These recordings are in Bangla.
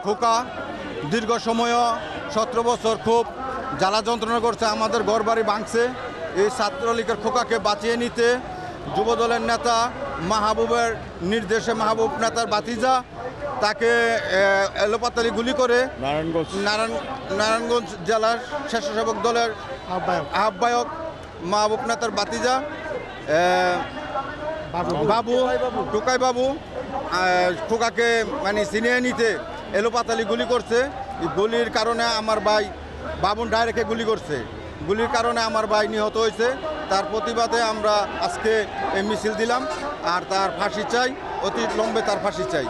খোকা দীর্ঘ সময় 17 বছর খুব জ্বালা যন্ত্রণা করছে, আমাদের ঘরবাড়ি ভাঙছে। এই ছাত্রলীগের খোকাকে বাঁচিয়ে নিতে যুবদলের নেতা মাহবুবের নির্দেশে, মাহবুব নেতার বাতিজা তাকে এলোপাতালি গুলি করে নারায়ণগঞ্জ জেলার স্বেচ্ছাসেবক দলের আহ্বায়ক মাহবুব নেতার বাতিজা টোকাই বাবু খোকাকে মানে ছিনিয়ে নিতে এলোপাতালি গুলি করছে। গুলির কারণে আমার ভাই বাবুন ডাইরেক্টে গুলি করছে, গুলির কারণে আমার ভাই নিহত হয়েছে। তার প্রতিবাদে আমরা আজকে এই মিছিল দিলাম, আর তার ফাঁসি চাই, অতি লম্বে তার ফাঁসি চাই।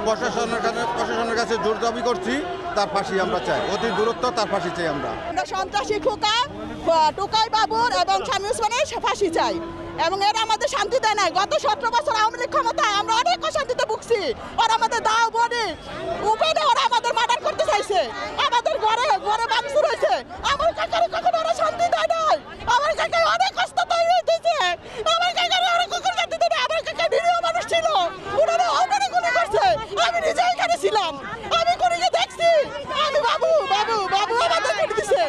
প্রশাসনের কাছে জোর দাবি করছি, তার ফাঁসি আমরা চাই, অতি দূরত্ব তার ফাঁসি চাই। আমরা সন্ত্রাসী খোকা টোকাই বাবুর এবং স্বামী উসমানের ফাঁসি চাই, এবং এরা আমাদের শান্তি দেয় নাই। গত 17 বছর আওয়ামী লীগ ক্ষমতায় আমরা অনেক অশান্তিতে ভুগছি। ওরা আমাদের দাও বনে উপেনে ওরা আমাদের মার্ডার করতে চাইছে, আমাদের ঘরে ঘরে ভাঙচুর হয়েছে। আমার কাকারে কখনো ওরা শান্তি দেয় নাই, আমার কাকার অনেক কষ্ট তৈরি হইতেছে, আমার কাকার ওরা কখনো শান্তি দেয় না। আমার কাকা নিরীহ মানুষ ছিল, ওনারা অনেক গুলি করছে। আমি নিজে এখানে ছিলাম, আমি গুলিকে দেখছি। আমি বাবু বাবু বাবু আমাদের গুলি দিছে,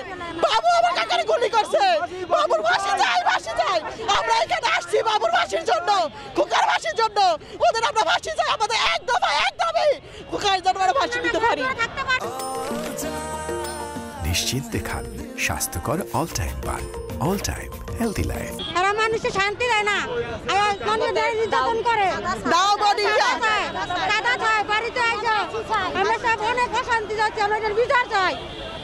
বাবু আমার কাকারে গুলি করছে। বাবুর ফাঁসি চাই, ফাঁসি চাই। আমরা এখানে আসছি বাবুর ফাঁসির জন্য, খোকার ফাঁসির জন্য। ওদের আমরা ফাঁসি চাই, আমাদের এক দফা এক দাবি, খোকার জন্য আমরা ফাঁসি দিতে পারি। নিশ্চিন্তে খান স্বাস্থ্যকর অল টাইম পান, অল টাইম হেলদি লাইফ। এরা মানুষের শান্তি দেয় না, আর মানুষদের নির্যাতন করে। দাও বডি কাদা চাই, বাড়িতে আইসো। আমরা সব অনেক অশান্তি যাচ্ছি, আমরা এটার বিচার চাই,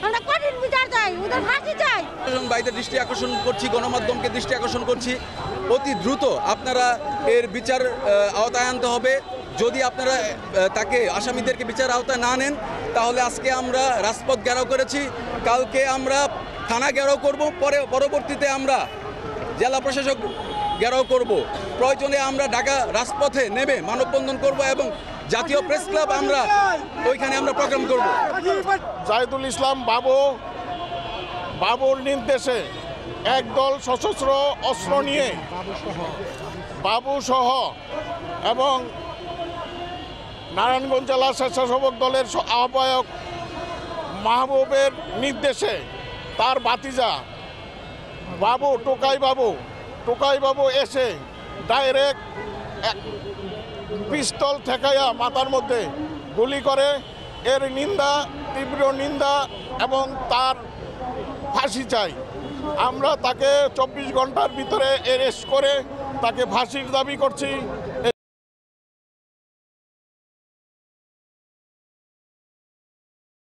আমরা কঠিন বিচার চাই, ওদের ফাঁসি চাই। ভাইদের দৃষ্টি আকর্ষণ করছি, গণমাধ্যমকে দৃষ্টি আকর্ষণ করছি, অতি দ্রুত আপনারা এর বিচার আওতায় আনতে হবে। যদি আপনারা তাকে আসামিদেরকে বিচার আওতায় না নেন, তাহলে আজকে আমরা রাজপথ ঘেরাও করেছি, কালকে আমরা থানা ঘেরাও করব, পরবর্তীতে আমরা জেলা প্রশাসক ঘেরাও করব। প্রয়োজনে আমরা ঢাকা রাজপথে নেমে মানববন্ধন করব এবং জাতীয় প্রেস ক্লাব আমরা ওইখানে আমরা প্রোগ্রাম করব। জাহিদুল ইসলাম বাবুর নির্দেশে একদল সশস্ত্র অস্ত্র নিয়ে বাবু সহ এবং নারায়ণগঞ্জ জেলা স্বেচ্ছাসেবক দলের আহ্বায়ক মাহবুবের নির্দেশে তার ভাতিজা টোকাই বাবু এসে ডাইরেক্ট পিস্তল ঠেকাইয়া মাথার মধ্যে গুলি করে। এর নিন্দা, তীব্র নিন্দা, এবং তার ফাঁসি চাই। আমরা তাকে 24 ঘন্টার ভিতরে অ্যারেস্ট করে তাকে ফাঁসির দাবি করছি।